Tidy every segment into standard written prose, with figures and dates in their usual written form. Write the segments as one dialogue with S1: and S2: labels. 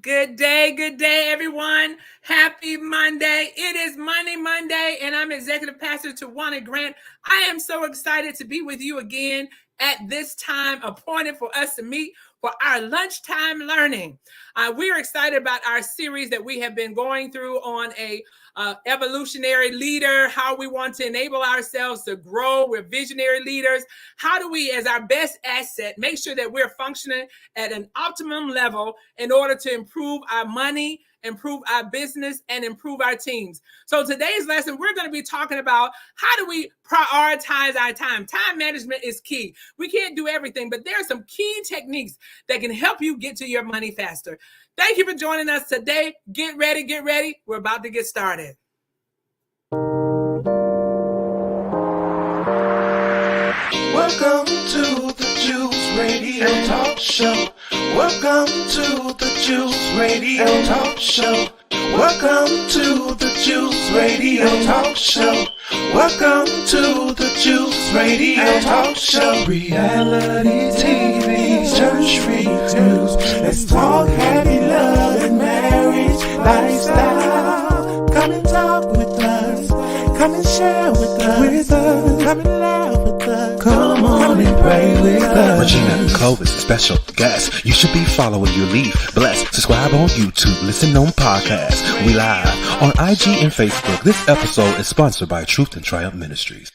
S1: Good day, everyone. Happy Monday. It is Monday, and I'm Executive Pastor Tawana Grant. I am so excited to be with you again at this time appointed for us to meet for our lunchtime learning. We are excited about our series that we have been going through on a evolutionary leader, how we want to enable ourselves to grow. We're visionary leaders. How do we, as our best asset, make sure that we're functioning at an optimum level in order to improve our money, improve our business, and improve our teams? So today's lesson, we're going to be talking about how do we prioritize our time. Time management is key. We can't do everything, but there are some key techniques that can help you get to your money faster. Thank you for joining us today. Get ready. We're about to get started.
S2: Welcome to the Juice Radio Talk Show. Welcome to the Juice Radio Talk Show. Welcome to the Juice Radio Talk Show. Welcome to the Juice Radio Talk Show. Reality TV's church reviews. Let's talk happy love and marriage lifestyle. Come and talk with us. Come and share with us. Come and laugh with us. Come on and pray with us.
S3: Regina Clovis, special guest. You should be following your lead. Bless. Subscribe on YouTube. Listen on podcasts. We live on IG and Facebook. This episode is sponsored by Truth and Triumph Ministries.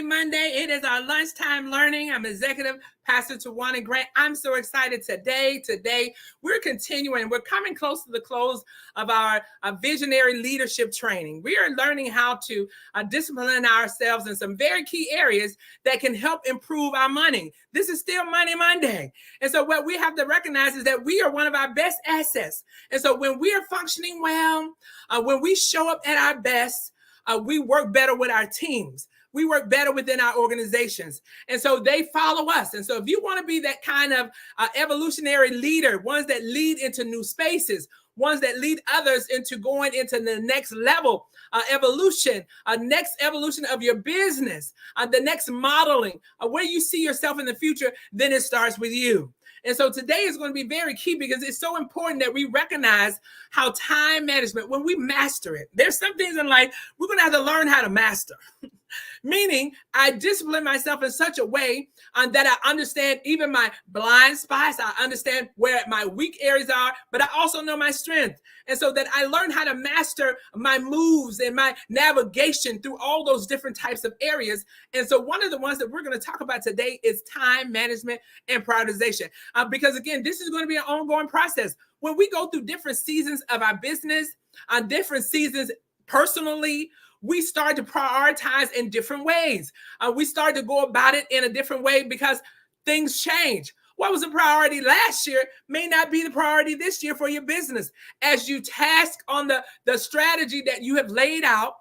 S1: Monday. It is our lunchtime learning. I'm Executive Pastor Tawana Grant. I'm so excited today. We're continuing. We're coming close to the close of our visionary leadership training. We are learning how to discipline ourselves in some very key areas that can help improve our money. This is still Money Monday. And so what we have to recognize is that we are one of our best assets. And so when we are functioning well, when we show up at our best, we work better with our teams. We work better within our organizations. And so they follow us. And so if you want to be that kind of evolutionary leader, ones that lead into new spaces, ones that lead others into going into the next level, next evolution of your business, the next modeling, where you see yourself in the future, then it starts with you. And so today is going to be very key because it's so important that we recognize how time management, when we master it, there's some things in life we're going to have to learn how to master. Meaning, I discipline myself in such a way that I understand even my blind spots. I understand where my weak areas are, but I also know my strength. And so that I learn how to master my moves and my navigation through all those different types of areas. And so one of the ones that we're going to talk about today is time management and prioritization. Because again, this is going to be an ongoing process. When we go through different seasons of our business, on different seasons personally, we start to prioritize in different ways. We start to go about it in a different way because things change. What was a priority last year may not be the priority this year for your business as you task on the strategy that you have laid out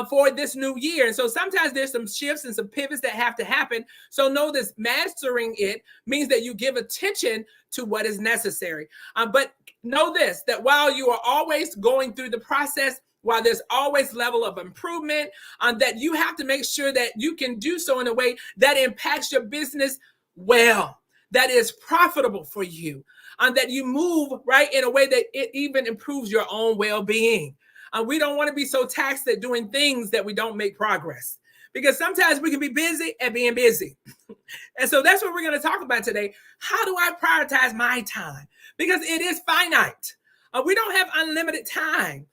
S1: for this new year. And so sometimes there's some shifts and some pivots that have to happen. So know this, mastering it means that you give attention to what is necessary. But know this, that while you are always going through the process, while there's always level of improvement, that you have to make sure that you can do so in a way that impacts your business well, that is profitable for you, that you move right in a way that it even improves your own well-being. We don't want to be so taxed at doing things that we don't make progress, because sometimes we can be busy at being busy. And so that's what we're going to talk about today. How do I prioritize my time? Because it is finite. We don't have unlimited time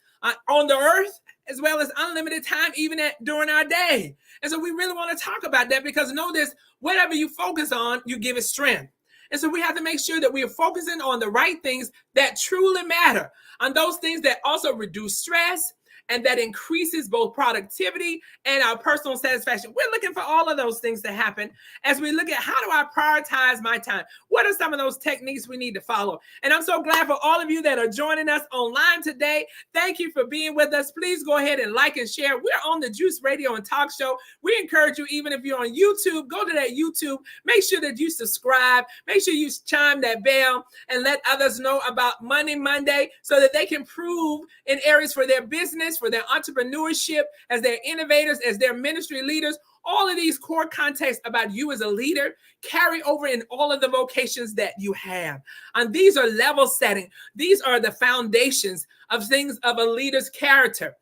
S1: on the earth, as well as unlimited time even during our day. And so we really want to talk about that, because know this, whatever you focus on, you give it strength. And so we have to make sure that we are focusing on the right things that truly matter, on those things that also reduce stress and that increases both productivity and our personal satisfaction. We're looking for all of those things to happen as we look at how do I prioritize my time? What are some of those techniques we need to follow? And I'm so glad for all of you that are joining us online today. Thank you for being with us. Please go ahead and like and share. We're on the Juice Radio and Talk Show. We encourage you, even if you're on YouTube, go to that YouTube. Make sure that you subscribe. Make sure you chime that bell and let others know about Money Monday so that they can prove in areas for their business, for their entrepreneurship, as their innovators, as their ministry leaders, All of these core contexts about you as a leader carry over in all of the vocations that you have. And these are level setting. These are the foundations of things of a leader's character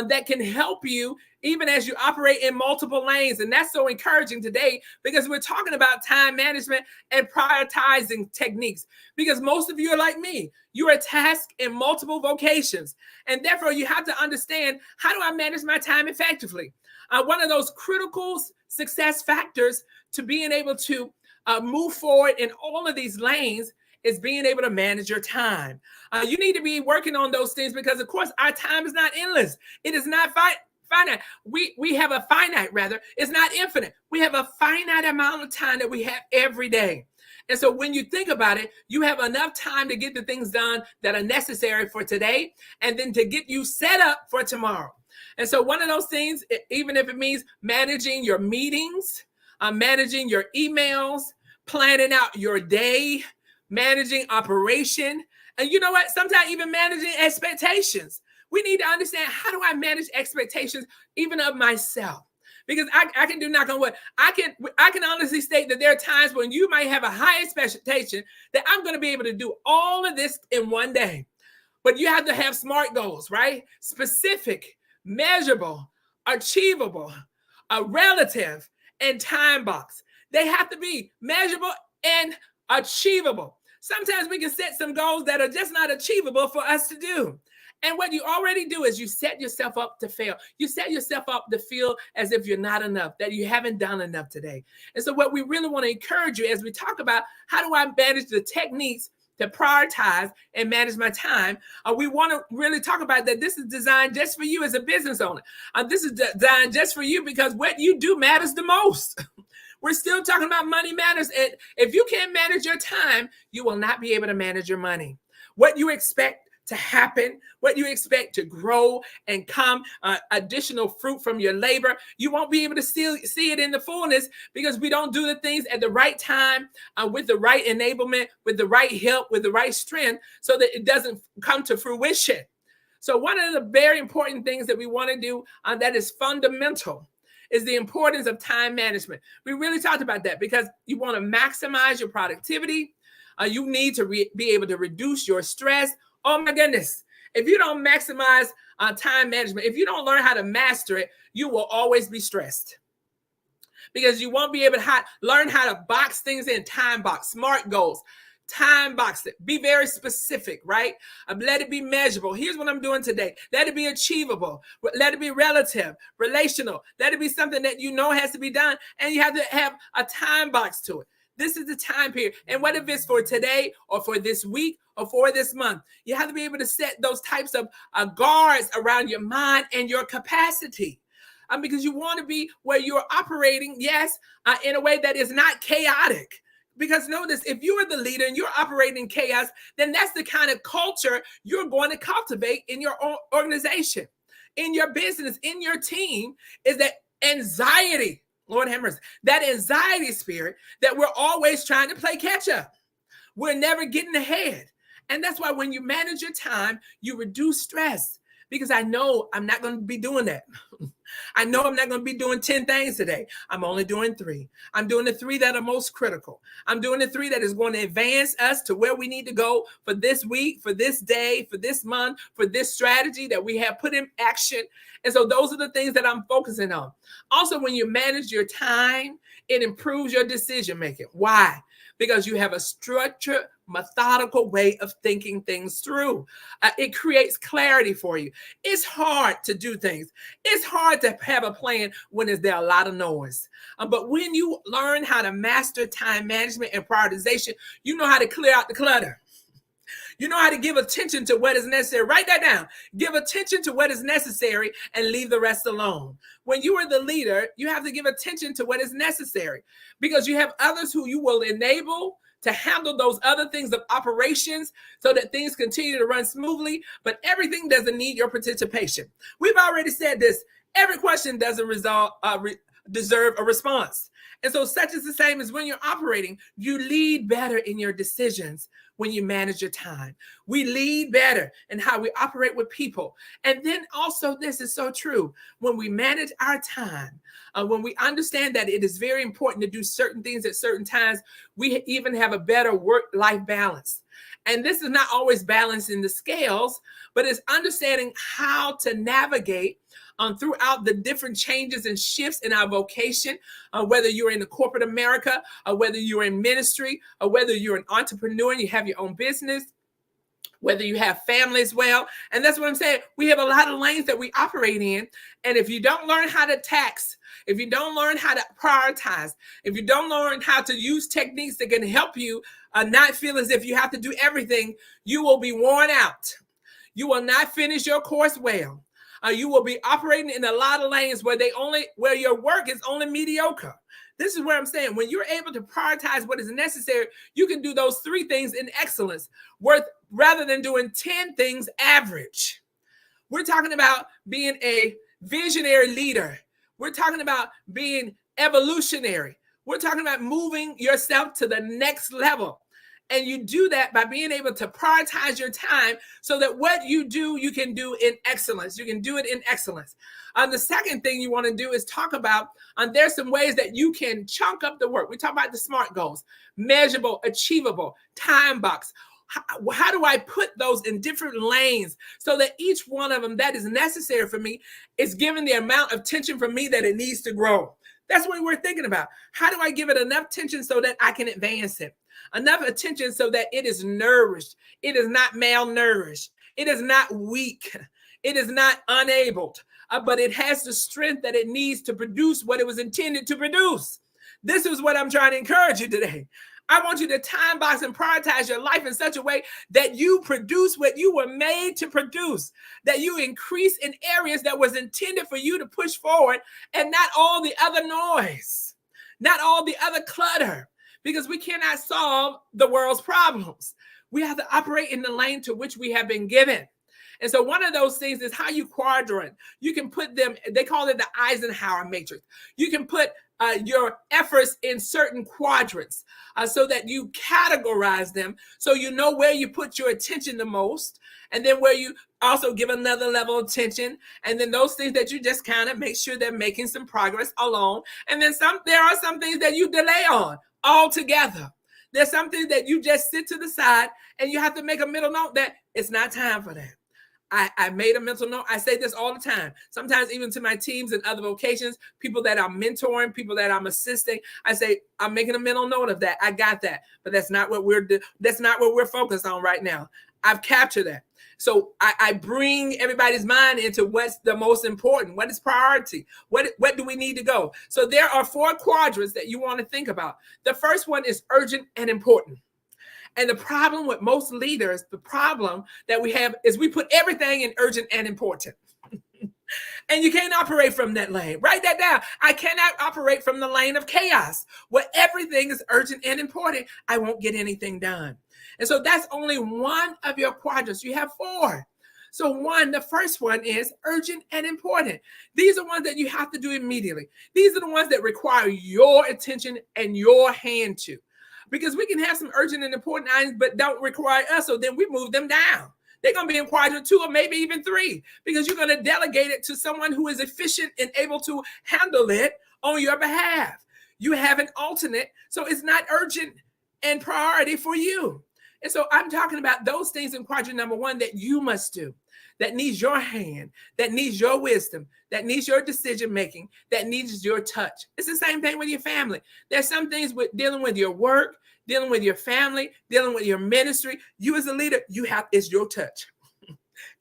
S1: that can help you even as you operate in multiple lanes. And that's so encouraging today because we're talking about time management and prioritizing techniques. Because most of you are like me. You are tasked in multiple vocations. And therefore, you have to understand, how do I manage my time effectively? One of those critical success factors to being able to move forward in all of these lanes is being able to manage your time. You need to be working on those things because, of course, our time is not endless. It is not finite. We have a finite, rather. It's not infinite. We have a finite amount of time that we have every day. And so when you think about it, you have enough time to get the things done that are necessary for today and then to get you set up for tomorrow. And so one of those things, even if it means managing your meetings, managing your emails, planning out your day, managing operation, and you know what? Sometimes even managing expectations. We need to understand, how do I manage expectations even of myself? Because I can do, knock on wood, I can honestly state that there are times when you might have a high expectation that I'm going to be able to do all of this in one day. But you have to have SMART goals, right? Specific, measurable, achievable, relative, and time box. They have to be measurable and achievable. Sometimes we can set some goals that are just not achievable for us to do. And what you already do is you set yourself up to fail. You set yourself up to feel as if you're not enough, that you haven't done enough today. And so what we really want to encourage you as we talk about, how do I manage the techniques to prioritize and manage my time? We want to really talk about that. This is designed just for you as a business owner. This is designed just for you because what you do matters the most. We're still talking about money matters. And if you can't manage your time, you will not be able to manage your money. What you expect to happen, what you expect to grow and come additional fruit from your labor, you won't be able to still see it in the fullness because we don't do the things at the right time, with the right enablement, with the right help, with the right strength, so that it doesn't come to fruition. So one of the very important things that we want to do that is fundamental is the importance of time management. We really talked about that because you want to maximize your productivity. You need to be able to reduce your stress. Oh my goodness. If you don't maximize time management, if you don't learn how to master it, you will always be stressed because you won't be able to learn how to box things in, time box, SMART goals, time box it, be very specific, right? Let it be measurable. Here's what I'm doing today. Let it be achievable. Let it be relative, relational. Let it be something that you know has to be done. And you have to have a time box to it. This is the time period. And what if it's for today or for this week or for this month? You have to be able to set those types of guards around your mind and your capacity. Because you want to be where you're operating, yes, in a way that is not chaotic. Because notice, if you are the leader and you're operating in chaos, then that's the kind of culture you're going to cultivate in your own organization, in your business, in your team, is that anxiety. Lord have mercy, that anxiety spirit that we're always trying to play catch up. We're never getting ahead. And that's why when you manage your time, you reduce stress. Because I know I'm not going to be doing that. I know I'm not going to be doing 10 things today. I'm only doing 3. I'm doing the 3 that are most critical. I'm doing the 3 that is going to advance us to where we need to go for this week, for this day, for this month, for this strategy that we have put in action. And so those are the things that I'm focusing on. Also, when you manage your time, it improves your decision making. Why? Because you have a structured, methodical way of thinking things through. It creates clarity for you. It's hard to do things. It's hard to have a plan when there a lot of noise. But when you learn how to master time management and prioritization, you know how to clear out the clutter. You know how to give attention to what is necessary. Write that down. Give attention to what is necessary and leave the rest alone. When you are the leader, you have to give attention to what is necessary because you have others who you will enable to handle those other things of operations so that things continue to run smoothly, but everything doesn't need your participation. We've already said this. Every question doesn't deserve a response. And so such is the same as when you're operating. You lead better in your decisions when you manage your time. We lead better in how we operate with people. And then also, this is so true. When we manage our time, when we understand that it is very important to do certain things at certain times, we even have a better work-life balance. And this is not always balancing the scales, but it's understanding how to navigate throughout the different changes and shifts in our vocation, whether you're in the corporate America, or whether you're in ministry, or whether you're an entrepreneur and you have your own business, whether you have family as well. And that's what I'm saying. We have a lot of lanes that we operate in. And if you don't learn how to tax, if you don't learn how to prioritize, if you don't learn how to use techniques that can help you not feel as if you have to do everything, you will be worn out. You will not finish your course well. You will be operating in a lot of lanes where your work is only mediocre. This is where I'm saying, when you're able to prioritize what is necessary, you can do those 3 things in excellence, rather than doing 10 things average. We're talking about being a visionary leader. We're talking about being evolutionary. We're talking about moving yourself to the next level. And you do that by being able to prioritize your time so that what you do, you can do in excellence. You can do it in excellence. The second thing you want to do is talk about, there's some ways that you can chunk up the work. We talk about the SMART goals: measurable, achievable, time box. How do I put those in different lanes so that each one of them that is necessary for me is given the amount of attention from me that it needs to grow? That's what we're thinking about. How do I give it enough attention so that I can advance it? Enough attention so that it is nourished. It is not malnourished. It is not weak. It is not unable, but it has the strength that it needs to produce what it was intended to produce. This is what I'm trying to encourage you today. I want you to time box and prioritize your life in such a way that you produce what you were made to produce, that you increase in areas that was intended for you to push forward, and not all the other noise, not all the other clutter, because we cannot solve the world's problems. We have to operate in the lane to which we have been given. And so one of those things is how you quadrant. You can put them, they call it the Eisenhower matrix. You can put your efforts in certain quadrants so that you categorize them so you know where you put your attention the most, and then where you also give another level of attention, and then those things that you just kind of make sure they're making some progress along. And then there are some things that you delay on altogether. There's something that you just sit to the side, and you have to make a middle note that it's not time for that. I made a mental note. I say this all the time. Sometimes even to my teams and other vocations, people that I'm mentoring, people that I'm assisting, I say, I'm making a mental note of that. I got that. But that's not what we're focused on right now. I've captured that. So I bring everybody's mind into what's the most important. What is priority? What do we need to go? So there are 4 quadrants that you want to think about. The first one is urgent and important. And the problem with most leaders, the problem that we have is we put everything in urgent and important. And you can't operate from that lane. Write that down. I cannot operate from the lane of chaos where everything is urgent and important. I won't get anything done. And so that's only one of your quadrants. You have 4. So the first one is urgent and important. These are ones that you have to do immediately. These are the ones that require your attention and your hand to. Because we can have some urgent and important items, but don't require us. So then we move them down. They're going to be in quadrant 2 or maybe even 3, because you're going to delegate it to someone who is efficient and able to handle it on your behalf. You have an alternate, so it's not urgent and priority for you. And so I'm talking about those things in quadrant number 1 that you must do, that needs your hand, that needs your wisdom, that needs your decision-making, that needs your touch. It's the same thing with your family. There's some things with dealing with your work, dealing with your family, dealing with your ministry. You as a leader, it's your touch.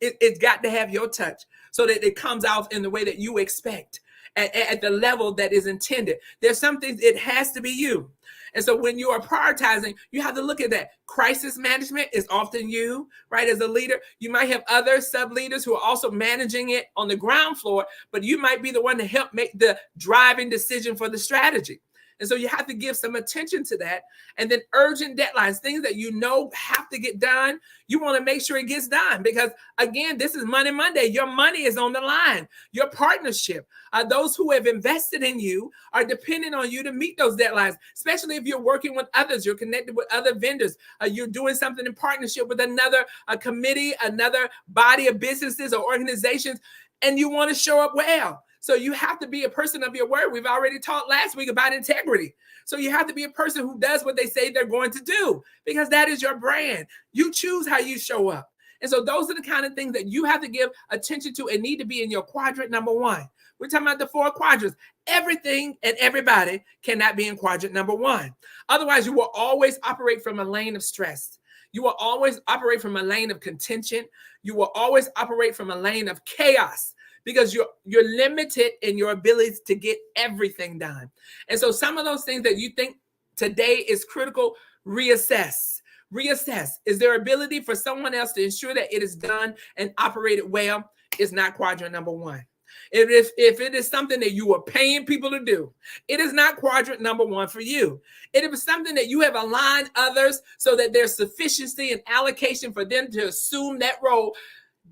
S1: It's got to have your touch so that it comes out in the way that you expect, at the level that is intended. There's some things it has to be you. And so when you are prioritizing, you have to look at that. Crisis management is often you, right? As a leader, you might have other sub-leaders who are also managing it on the ground floor, but you might be the one to help make the driving decision for the strategy. And so you have to give some attention to that. And then urgent deadlines, things that you know have to get done. You want to make sure it gets done because, again, this is Money Monday. Your money is on the line. Your partnership, those who have invested in you are depending on you to meet those deadlines, especially if you're working with others, you're connected with other vendors, you're doing something in partnership with another committee, another body of businesses or organizations, and you want to show up well. So you have to be a person of your word. We've already talked last week about integrity. So you have to be a person who does what they say they're going to do because that is your brand. You choose how you show up. And so those are the kind of things that you have to give attention to and need to be in your quadrant number one. We're talking about the 4 quadrants. Everything and everybody cannot be in quadrant number 1. Otherwise, you will always operate from a lane of stress. You will always operate from a lane of contention. You will always operate from a lane of chaos because you're limited in your ability to get everything done. And so some of those things that you think today is critical, reassess. Reassess. Is there ability for someone else to ensure that it is done and operated well? It's not quadrant number 1. If it is something that you are paying people to do, it is not quadrant number 1 for you. It is something that you have aligned others so that there's sufficiency and allocation for them to assume that role.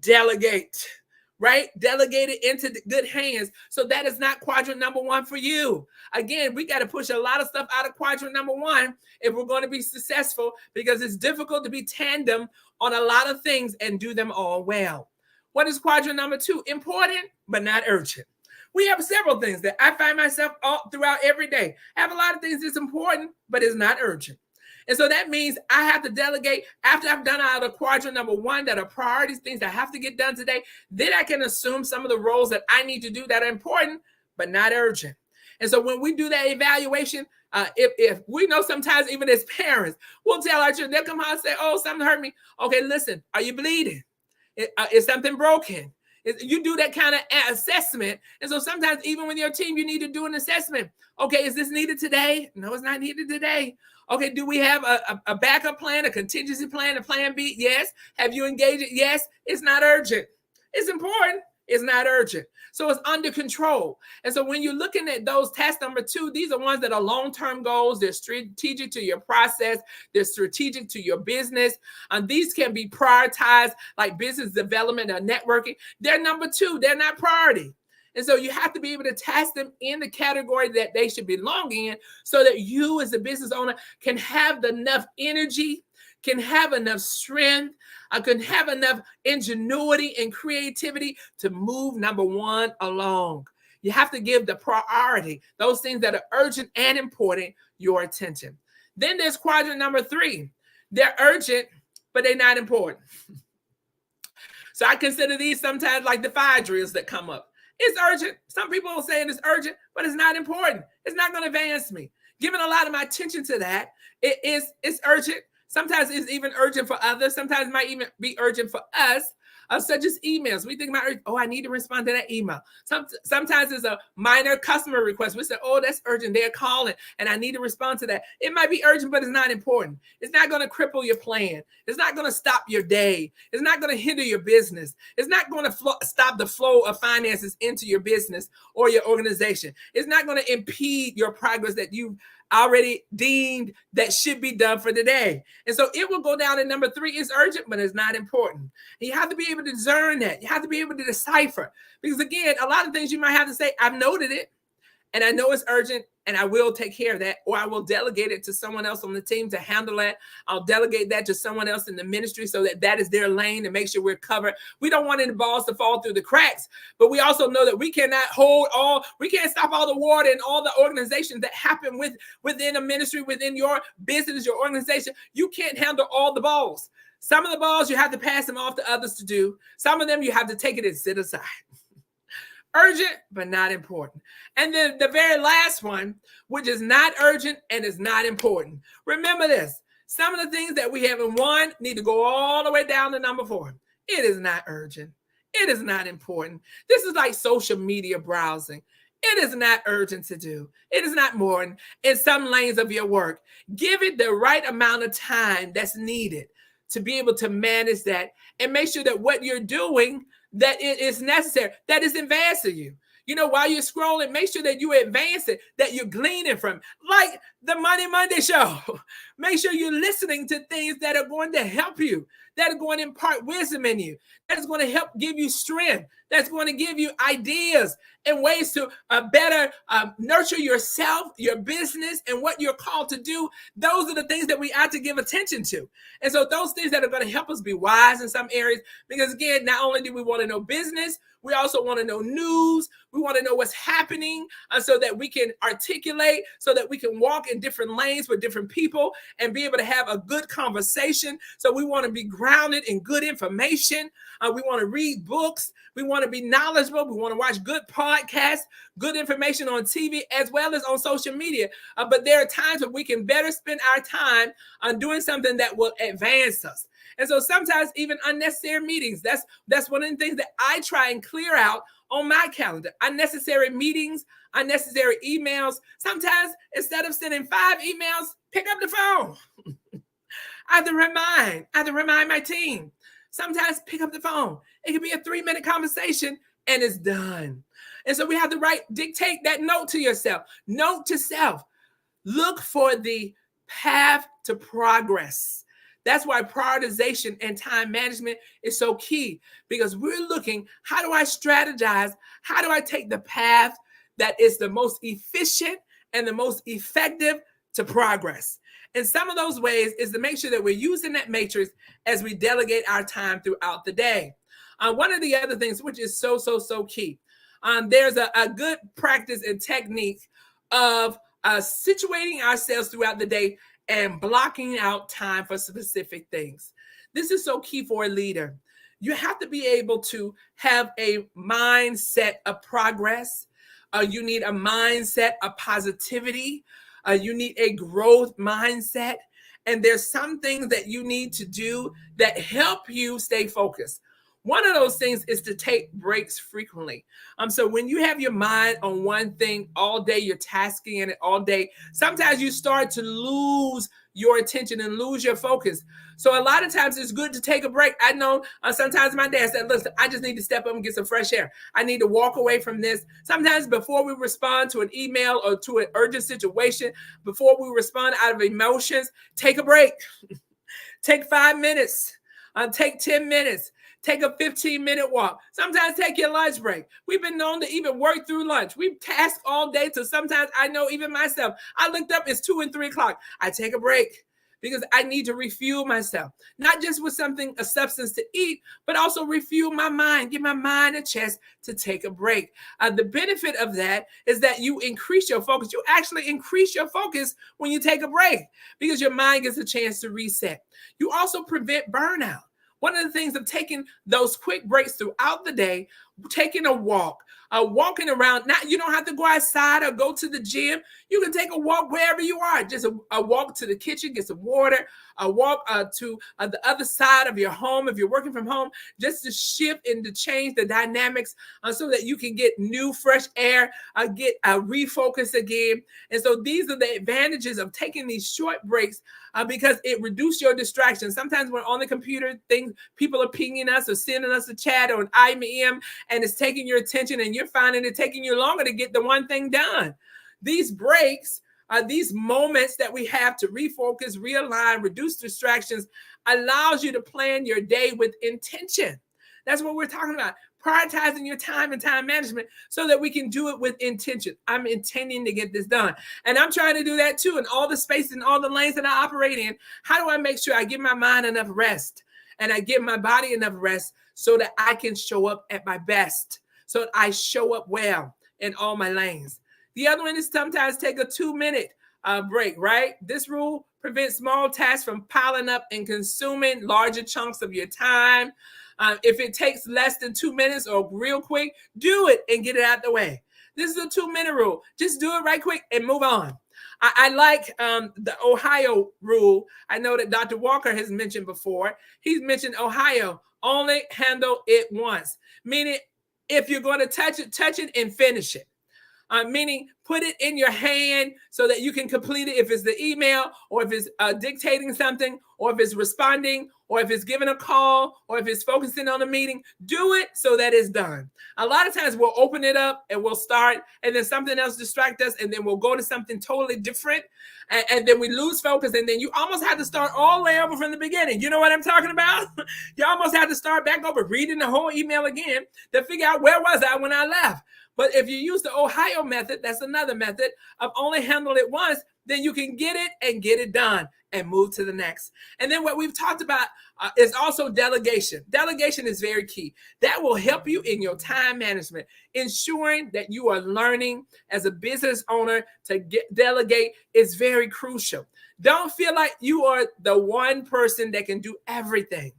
S1: Delegate, right? Delegate it into good hands. So that is not quadrant number 1 for you. Again, we got to push a lot of stuff out of quadrant number 1 if we're going to be successful because it's difficult to be tandem on a lot of things and do them all well. What is quadrant number 2? Important, but not urgent. We have several things that I find myself all throughout every day. I have a lot of things that's important, but it's not urgent. And so that means I have to delegate after I've done out of quadrant number 1 that are priorities, things that have to get done today. Then I can assume some of the roles that I need to do that are important, but not urgent. And so when we do that evaluation, if we know sometimes even as parents, we'll tell our children, they'll come out and say, oh, something hurt me. Okay, listen, are you bleeding? Is something broken? You do that kind of assessment. And so sometimes even with your team, you need to do an assessment. Okay, is this needed today? No, it's not needed today. Okay, do we have a backup plan, a contingency plan, a plan B? Yes. Have you engaged it? Yes. It's not urgent. It's important. It's not urgent. So it's under control. And so when you're looking at those tasks number 2, these are ones that are long-term goals. They're strategic to your process. They're strategic to your business. And these can be prioritized like business development or networking. They're number 2. They're not priority. And so you have to be able to task them in the category that they should belong in so that you as a business owner can have enough energy, can have enough strength, can have enough ingenuity and creativity to move number 1 along. You have to give the priority, those things that are urgent and important, your attention. Then there's quadrant number 3. They're urgent, but they're not important. So I consider these sometimes like the fire drills that come up. It's urgent. Some people are saying it's urgent, but it's not important. It's not going to advance me. Giving a lot of my attention to that, it's urgent. Sometimes it's even urgent for others. Sometimes it might even be urgent for us, such as emails. We think about, I need to respond to that email. Sometimes it's a minor customer request. We say, that's urgent. They're calling, and I need to respond to that. It might be urgent, but it's not important. It's not going to cripple your plan. It's not going to stop your day. It's not going to hinder your business. It's not going to stop the flow of finances into your business or your organization. It's not going to impede your progress that you've already deemed that should be done for the day. And so it will go down at number 3. It's urgent, but it's not important. And you have to be able to discern that. You have to be able to decipher. Because again, a lot of things you might have to say, I've noted it, and I know it's urgent, and I will take care of that, or I will delegate it to someone else on the team to handle that. I'll delegate that to someone else in the ministry so that is their lane to make sure we're covered. We don't want any balls to fall through the cracks, but we also know that we cannot we can't stop all the water and all the organizations that happen within a ministry, within your business, your organization. You can't handle all the balls. Some of the balls, you have to pass them off to others to do. Some of them, you have to take it and sit aside. Urgent, but not important. And then the very last one, which is not urgent and is not important. Remember this. Some of the things that we have in 1 need to go all the way down to number 4. It is not urgent. It is not important. This is like social media browsing. It is not urgent to do. It is not more in some lanes of your work. Give it the right amount of time that's needed to be able to manage that and make sure that what you're doing, that it is necessary, that is advancing you. While you're scrolling, make sure that you advance it, that you're gleaning from, like the Money Monday show. Make sure you're listening to things that are going to help you, that are going to impart wisdom in you, that is going to help give you strength, that's going to give you ideas and ways to better nurture yourself, your business, and what you're called to do. Those are the things that we ought to give attention to. And so those things that are going to help us be wise in some areas, because again, not only do we want to know business, we also want to know news. We want to know what's happening so that we can articulate, so that we can walk in different lanes with different people and be able to have a good conversation. So we want to be grounded in good information. We want to read books. We want to be knowledgeable. We want to watch good podcasts, good information on TV, as well as on social media. But there are times where we can better spend our time on doing something that will advance us. And so sometimes even unnecessary meetings, that's one of the things that I try and clear out on my calendar. Unnecessary meetings, unnecessary emails. Sometimes instead of sending 5 emails, pick up the phone. I have to remind my team. Sometimes pick up the phone. It can be a 3-minute conversation and it's done. And so we have to dictate that note to yourself. Note to self. Look for the path to progress. That's why prioritization and time management is so key, because we're looking, how do I strategize? How do I take the path that is the most efficient and the most effective to progress? And some of those ways is to make sure that we're using that matrix as we delegate our time throughout the day. One of the other things, which is so key, there's a good practice and technique of situating ourselves throughout the day and blocking out time for specific things. This is so key for a leader. You have to be able to have a mindset of progress. You need a mindset of positivity. You need a growth mindset. And there's some things that you need to do that help you stay focused. One of those things is to take breaks frequently. So when you have your mind on one thing all day, you're tasking in it all day, sometimes you start to lose your attention and lose your focus. So a lot of times it's good to take a break. I know sometimes my dad said, listen, I just need to step up and get some fresh air. I need to walk away from this. Sometimes before we respond to an email or to an urgent situation, before we respond out of emotions, take a break. Take 5 minutes. Take 10 minutes. Take a 15-minute walk. Sometimes take your lunch break. We've been known to even work through lunch. We've tasked all day, so sometimes I know even myself, I looked up, it's 2 and 3 o'clock. I take a break because I need to refuel myself, not just with something, a substance to eat, but also refuel my mind, give my mind a chance to take a break. The benefit of that is that you increase your focus. You actually increase your focus when you take a break because your mind gets a chance to reset. You also prevent burnout. One of the things of taking those quick breaks throughout the day, taking a walk, walking around. Now, you don't have to go outside or go to the gym. You can take a walk wherever you are. Just a walk to the kitchen, get some water, a walk to the other side of your home if you're working from home, just to shift and to change the dynamics so that you can get new, fresh air, get refocus again. And so these are the advantages of taking these short breaks because it reduces your distractions. Sometimes we're on the computer, people are pinging us or sending us a chat or an IM, and it's taking your attention, and you're finding it taking you longer to get the one thing done. These breaks, these moments that we have to refocus, realign, reduce distractions, allows you to plan your day with intention. That's what we're talking about. Prioritizing your time and time management so that we can do it with intention. I'm intending to get this done. And I'm trying to do that too in all the spaces and all the lanes that I operate in. How do I make sure I give my mind enough rest and I give my body enough rest so that I can show up at my best, so that I show up well in all my lanes? The other one is sometimes take a 2-minute break, right? This rule prevents small tasks from piling up and consuming larger chunks of your time. If it takes less than 2 minutes or real quick, do it and get it out the way. This is a 2-minute rule. Just do it right quick and move on. I like the Ohio rule. I know that Dr. Walker has mentioned before. He's mentioned Ohio, only handle it once. Meaning, if you're going to touch it and finish it. Meaning, Put it in your hand so that you can complete it if it's the email, or if it's dictating something, or if it's responding, or if it's giving a call, or if it's focusing on a meeting. Do it so that it's done. A lot of times we'll open it up and we'll start, and then something else distracts us, and then we'll go to something totally different, and then we lose focus, and then you almost have to start all the way over from the beginning. You know what I'm talking about? You almost have to start back over, reading the whole email again to figure out where was I when I left. But if you use the Ohio method, that's another method of only handle it once, then you can get it and get it done and move to the next. And then what we've talked about is also delegation. Delegation is very key. That will help you in your time management, ensuring that you are learning as a business owner to delegate is very crucial. Don't feel like you are the one person that can do everything.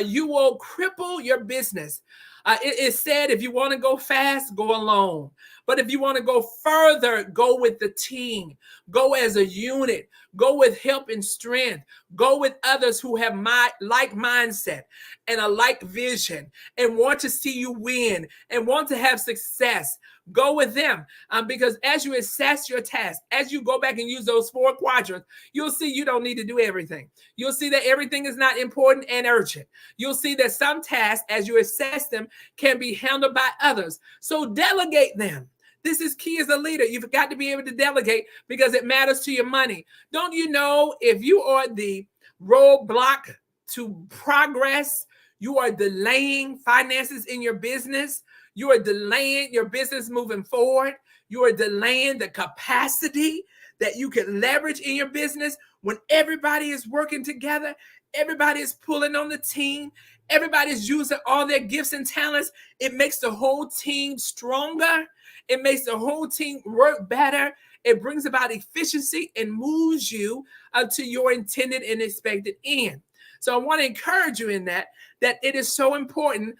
S1: You will cripple your business. It is said if you want to go fast, go alone. But if you want to go further, go with the team. Go as a unit. Go with help and strength. Go with others who have like mindset and a like vision and want to see you win and want to have success. Go with them because as you assess your task, as you go back and use those 4 quadrants, you'll see you don't need to do everything. You'll see that everything is not important and urgent. You'll see that some tasks, as you assess them, can be handled by others. So delegate them. This is key as a leader. You've got to be able to delegate because it matters to your money. Don't you know if you are the roadblock to progress, you are delaying finances in your business. You are delaying your business moving forward. You are delaying the capacity that you can leverage in your business when everybody is working together. Everybody is pulling on the team. Everybody's using all their gifts and talents. It makes the whole team stronger. It makes the whole team work better. It brings about efficiency and moves you to your intended and expected end. So I want to encourage you in that it is so important.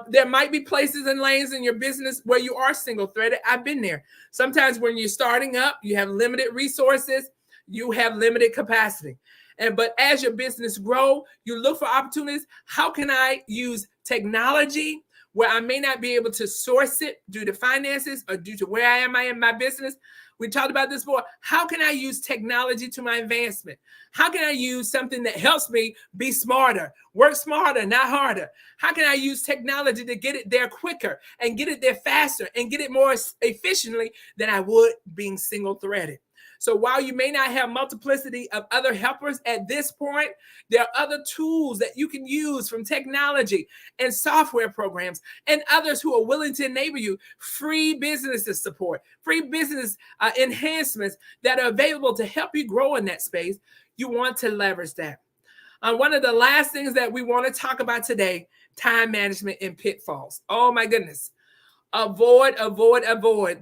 S1: There might be places and lanes in your business where you are single-threaded. I've been there. Sometimes when you're starting up, you have limited resources, you have limited capacity. But as your business grows, you look for opportunities. How can I use technology where I may not be able to source it due to finances or due to where I am in my business? We talked about this before. How can I use technology to my advancement? How can I use something that helps me be smarter, work smarter, not harder? How can I use technology to get it there quicker and get it there faster and get it more efficiently than I would being single-threaded? So while you may not have multiplicity of other helpers at this point, there are other tools that you can use from technology and software programs and others who are willing to enable you free business support, free business enhancements that are available to help you grow in that space. You want to leverage that. One of the last things that we want to talk about today, time management and pitfalls. Oh my goodness. Avoid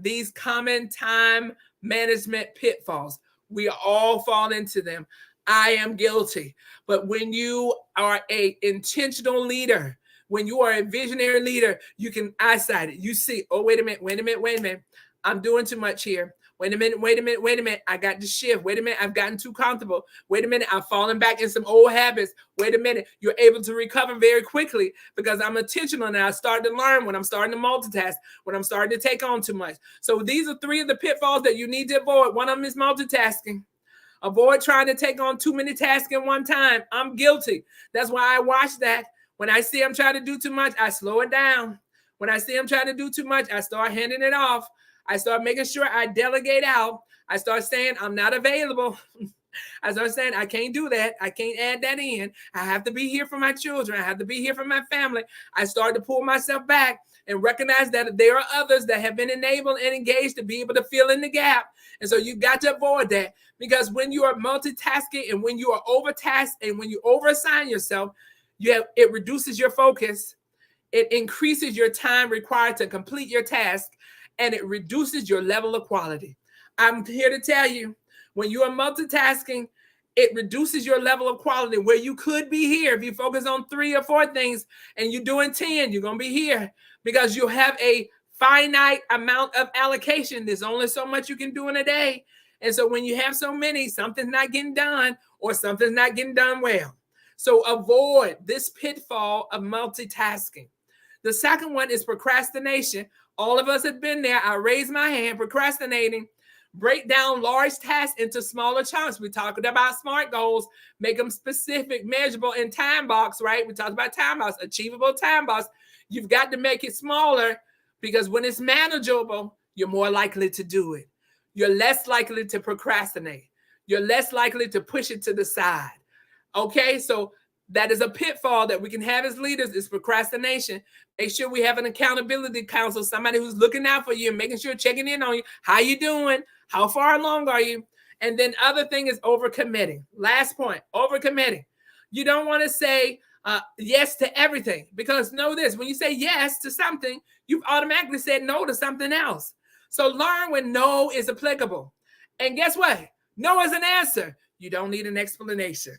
S1: these common time management pitfalls. We all fall into them. I am guilty. But when you are an intentional leader, when you are a visionary leader, you can eyesight it. You see, oh, wait a minute. I'm doing too much here. Wait a minute. I got to shift. Wait a minute. I've gotten too comfortable. Wait a minute. I've fallen back in some old habits. Wait a minute. You're able to recover very quickly because I'm intentional and I start to learn when I'm starting to multitask, when I'm starting to take on too much. So these are 3 of the pitfalls that you need to avoid. One of them is multitasking. Avoid trying to take on too many tasks at one time. I'm guilty. That's why I watch that. When I see I'm trying to do too much, I slow it down. When I see I'm trying to do too much, I start handing it off. I start making sure I delegate out. I start saying I'm not available. I start saying I can't do that. I can't add that in. I have to be here for my children. I have to be here for my family. I start to pull myself back and recognize that there are others that have been enabled and engaged to be able to fill in the gap. And so you've got to avoid that because when you are multitasking and when you are overtasked and when you overassign yourself, it reduces your focus. It increases your time required to complete your task. And it reduces your level of quality. I'm here to tell you, when you are multitasking, it reduces your level of quality where you could be here. If you focus on 3 or 4 things and you're doing 10, you're going to be here because you have a finite amount of allocation. There's only so much you can do in a day. And so when you have so many, something's not getting done or something's not getting done well. So avoid this pitfall of multitasking. The second one is procrastination. All of us have been there. I raise my hand. Procrastinating Break down large tasks into smaller chunks. We talked about SMART goals, make them specific, measurable, and time box, right? We talked about time box, achievable time box. You've got to make it smaller because when it's manageable, you're more likely to do it. You're less likely to procrastinate. You're less likely to push it to the side. Okay, so that is a pitfall that we can have as leaders is procrastination. Make sure we have an accountability council, somebody who's looking out for you and making sure, checking in on you. How you doing? How far along are you? And then other thing is overcommitting. Last point, overcommitting. You don't want to say yes to everything because know this, when you say yes to something, you've automatically said no to something else. So learn when no is applicable. And guess what? No is an answer. You don't need an explanation.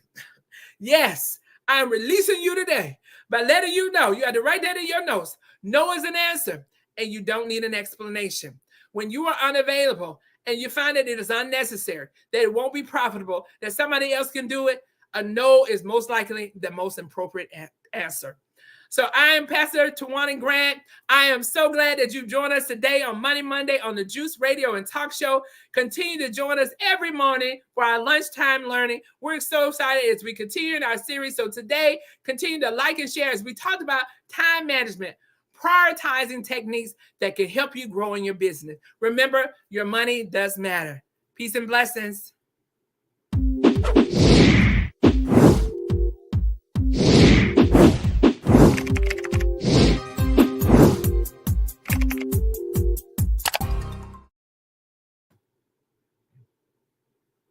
S1: Yes, I'm releasing you today by letting you know. You had to write that in your notes. No is an answer, and you don't need an explanation. When you are unavailable and you find that it is unnecessary, that it won't be profitable, that somebody else can do it, a no is most likely the most appropriate answer. So I am Pastor Tawana Grant. I am so glad that you've joined us today on Money Monday on the Juice Radio and Talk Show. Continue to join us every morning for our lunchtime learning. We're so excited as we continue in our series. So today, continue to like and share as we talked about time management, prioritizing techniques that can help you grow in your business. Remember, your money does matter. Peace and blessings.